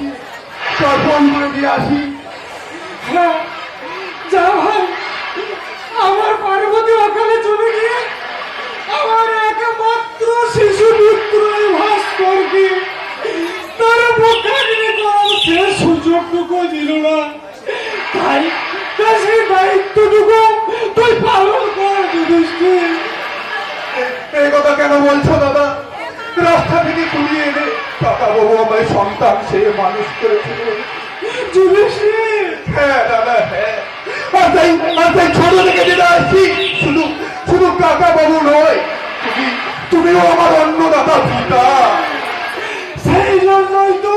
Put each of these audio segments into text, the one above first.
বলছি ফোন করে দিয়ে আসি। হ্যাঁ যা ভাই, আমার পার্বতী অকালে চলে গিয়ে আমার একমাত্র শিশু পুত্র ভাস্করকে তার মুখাগ্নি করার সে সুযোগটুকু দিল না। তাই সেই দায়িত্বটুকু তুই পালন কর যুধিষ্ঠির। এই কথা কেন বলছো দাদা? রাস্তা থেকে তুলিয়ে এনে কাকা বাবু আমায় সন্তান সে মানুষ করেছিল যুধিষ্ঠির। হ্যাঁ দাদা, হ্যাঁ। আর তাই ছোট থেকে যেটা আসছি, শুধু শুধু কাকা বাবু নয়, তুমিও আমার অন্নদাতা পিতা। সেই জন্যই তো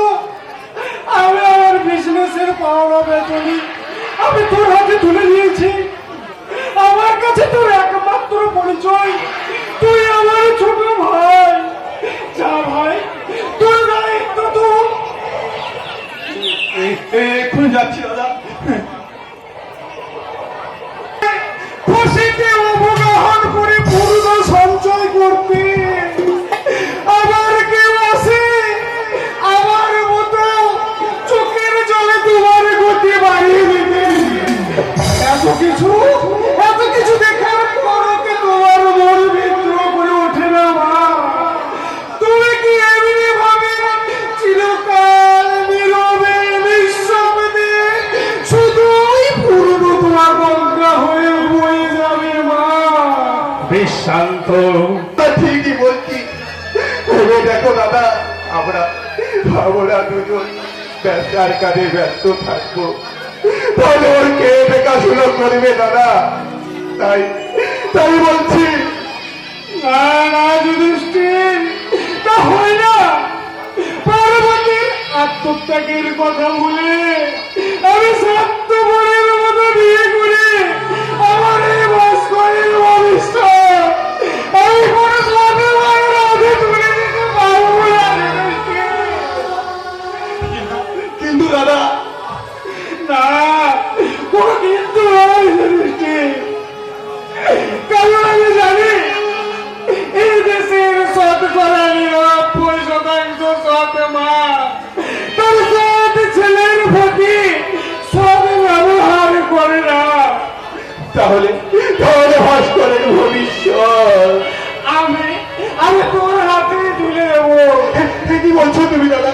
আমি আমার বিজনেসের পাওনা বেতনি আমি তোর হাতে তুলে দিয়েছি। আমার কাছে তোর একমাত্র পরিচয়, তুই আমার ছোট ভাই। যা ভাই, তোর দায়িত্ব তো। এক্ষুনি যাচ্ছি দাদা। খুশিতে অবগাহন করে পূর্ণ সঞ্চয় করতে আবার কেউ আসে আমার মতো চোখের জলে তোমার গতি বাড়িয়ে দিতে। এত কিছু দেখার পরকে তোমার মন বিদ্রোহ করে ওঠে না মা? তুমি কি এমনি ভাবে চিরকাল নীরবে নিঃশব্দে শুধুই পূর্ণ তোমার গঙ্গা হয়ে বয়ে যাবে মা? বেশ শান্ত। ঠিকই বলছি। ভেবে দেখো দাদা, আমরা দুজন ব্যবসার কাজে ব্যস্ত থাকবো, তাহলে ওর কে দেখাশোনা করবে দাদা? তাই বলছি। না না যুধিষ্ঠির, তা হয় না। পার্বতীর আত্মত্যাগের কথা বলে আমি স্বার্থপরের মতো বিয়ে করে আমার এই ভাস্করের ভবিষ্যৎ আমি কোনো স্বাভিমানের হাতে তুলে দিতে পারবো না যুধিষ্ঠির। কিন্তু দাদা, না, কোনো কিন্তু নয় যুধিষ্ঠির। কারণ আমি জানি এই দেশের 99% সৎ মা তার সৎ ছেলের প্রতি সৎ ব্যবহার করে না। তাহলে ভাস্করের ভবিষ্যৎ আমি তোর হাতে তুলে দেবো। কি বলছো তুমি দাদা?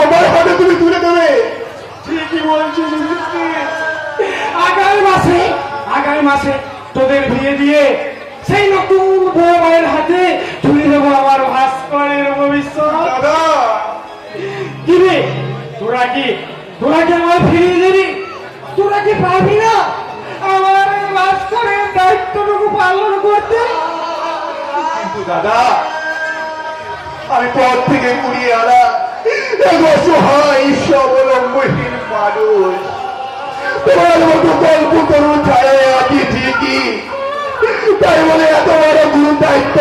আমার হাতে তুমি তুলে দেবে? ঠিকই বলছি যুধিষ্ঠির। আগামী মাসে তোদের বিয়ে দিয়ে সেই নতুন বউ মায়ের হাতে তুলে দেবো আমার ভাস্করের ভবিষ্যৎ। দাদা, কি রে, তোরা কি আমার ফিরিয়ে দিবি? তোরা কি পারবি না আমার এই ভাস্করের দায়িত্বটুকু পালন করতে? কিন্তু দাদা, আমি পথ থেকে কুড়িয়ে আনা এক অসহায় স্বাবলম্বহীন মানুষ। তোমার মতো গল্প করুন ছাড়ে আছি ঠিকই, তাই বলে এত বড় গুরু দায়িত্ব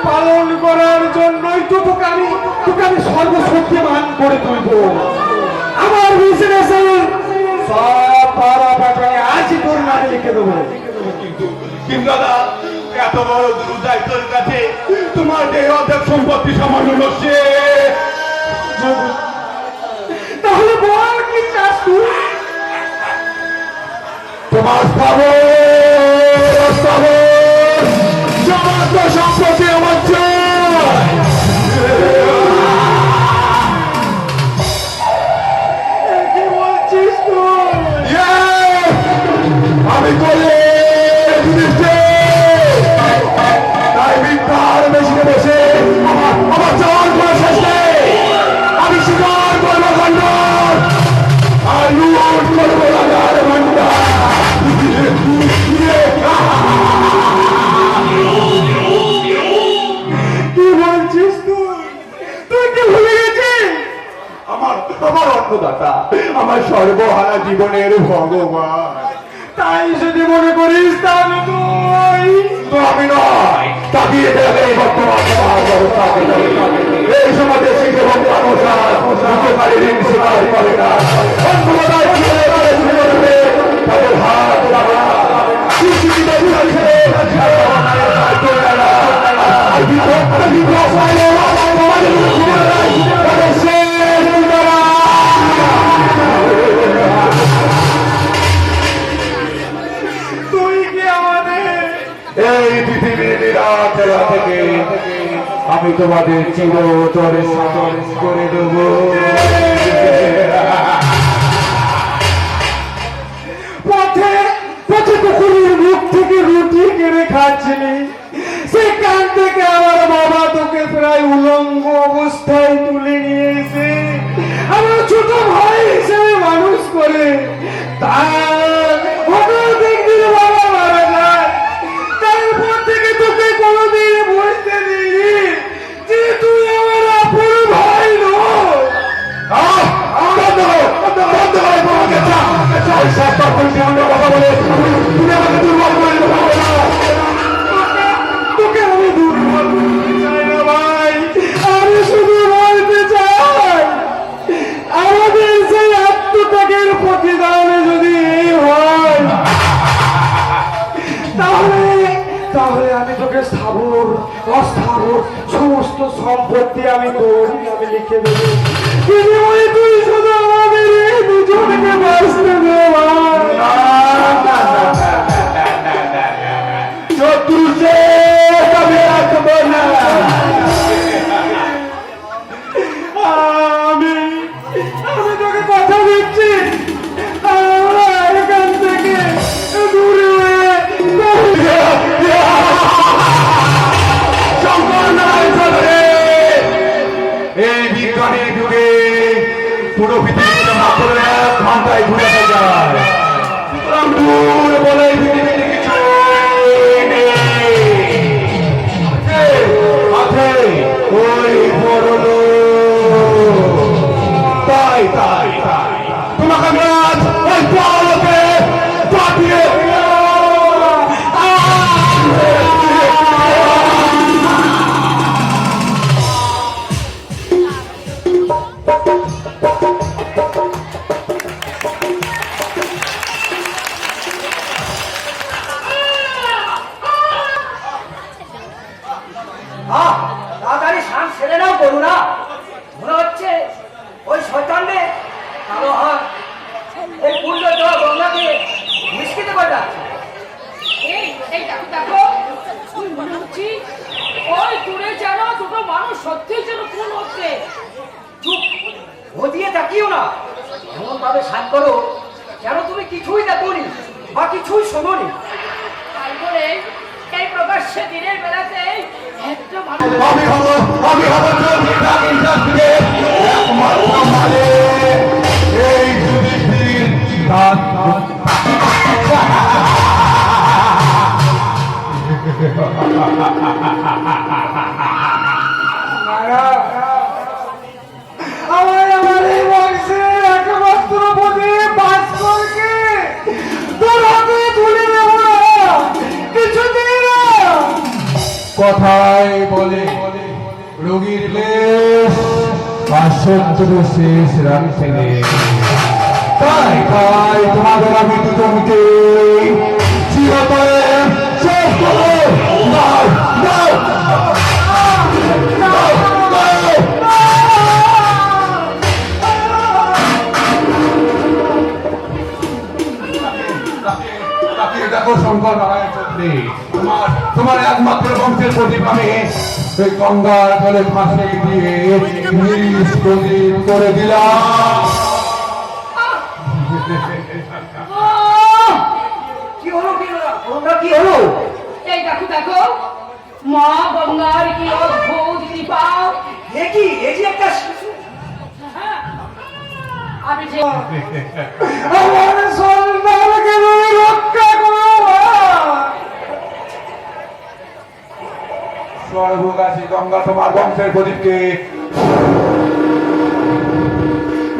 পালন করার জন্যই তো তোকে আমি সর্বশক্তিমান করে তুলব। আমার বিজনেসের সব পাড়া পাটায় আজই তোর নামে লিখে দেবো। কিন্তু দাদা, এত বড় গুরু দায়িত্বের কাছে তোমার যে অর্ধেক সম্পত্তি সামান্য নষ্ট। তাহলে বল কি চাস তুই? তোমার সমস্ত সম্পত্তি আমার চাই। কি বলছিস তুই? আমি করলে তাই মিথ্যার মেশিনে বসে আমার চাওয়ার কোনো শেষ নেই। আমি স্বীকার করবো খণ্ডন, আর লুট করবো রাজার ভান্ডার। কি বলছিস তুই কি ভুলে গেছিস? আমার অন্নদাতা, আমার সর্বহারা জীবনের ভগবান। তাই যদি মনে করিস তাহলে তো আমি নয়, তাকিয়ে দেখে বর্তমান এই সমাজে শিখ এবং মানুষের ঋণ স্বীকার করে না। তাদের হাত শেষ আমি তোমাদের চিরতরে সাধন করে দেব। পথে পথে কুকুরের মুখ থেকে রুটি কেড়ে খাচ্ছিলি, সেখান থেকে আমার বাবা তোকে প্রায় উলঙ্গ অবস্থায় তুলে নিয়ে এসে আমার ছোট ভাই হিসেবে মানুষ করে, তার হঠাৎ একদিন বাবা মারা যায়। তারপর থেকে তোকে কোনোদিন বুঝতে দিইনি যে তুই আমার আপন ভাই নয়। তোকে আমি দুর্বল করতে চাই না ভাই, আমি শুধু বলতে চাই আমাদের সেই আত্মত্যাগের প্রতিদানে যদি এই হয়, তাহলে আমি তোকে স্থাবর অস্থাবর সমস্ত সম্পত্তি আমি তোর নামে লিখে দেবো। বিনিময়ে তুই শুধু আমাদের এই দুজনকে বাঁচতে দে ভাই। শত্রুকে আমি রাখবো না। আমি তোকে কথা দিচ্ছি, আমরা এখান থেকে দূরে হয়ে এই বিজ্ঞানের যুগে পুরো পৃথিবীতে মাত্র 1 ঘন্টায় ঘুরে যায়। সুতরাং দূর বলে পৃথিবীতে কিছু নেই। আছে ওই বড় লোক। তাই তোমাকে আমি আজ ওই বড় লোকে পাঠিয়ে তাড়াতাড়ি শান ছেড়ে নাও করু না, মনে হচ্ছে ওই শয়তানে কালো হাত এই পূর্ণ দেওয়া গঙ্গাকে নিষ্কৃত করে যাচ্ছে। এই দেখো দেখো, মনে হচ্ছে ওই দূরে যেন দুটো মানুষ সত্যি যেন খুন হচ্ছে। চুপ, ও দিয়ে তাকিও না, এমন ভাবে সাত করো যেন তুমি কিছুই দেখোনি বা কিছুই শোনোনি। তাই বলে এই প্রকাশ্যে দিনের বেলাতে একটা মানুষ আমি হব একমাত্র মালিক এই যুধিষ্ঠির। আমার এই বংশের একমাত্র প্রদীপ ভাস্করকে তোর হাতে তুলে দেব না, কিছুদিন না। কথায় বলে রোগীর লেশ আর শত্রু শেষ রাখতে নেই। তাই তোমাদের আমি দুজনকে চিরতরে শেষ করবো। নাও, নাও, নাও, নাও। তাকিয়ে দেখো শঙ্কর নারায়ণ চৌধুরী, তোমার একমাত্র বংশের প্রদীপ আমি ওই গঙ্গার জলে ফাঁসে দিয়ে নিজ প্রদীপ করে দিলাম। কি হলো কি হলো গঙ্গা, কি হলো? এই দেখো দেখো, মা গঙ্গার কি অদ্ভুত কৃপা। এ কি একটা শিশু? হ্যাঁ, আমি যে আমার সন্তানকে তুমি রক্ষা করো ভাই। স্বর্গগাছি গঙ্গা তোমার বংশের প্রদীপকে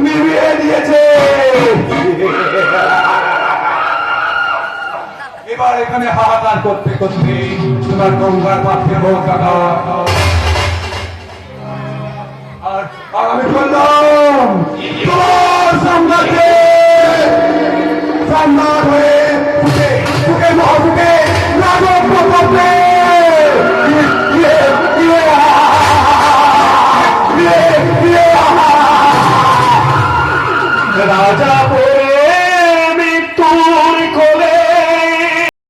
নিভিয়ে দিয়েছে। এবার এখানে হাহাকার করতে করতে তোমার গঙ্গার পাত্রে নৌকাটা আর আমি বললাম তোমার সাম্রাজ্যে সম্রাট হয়ে বুকে মহাবুকে রাজক প্রকল্পে রাজা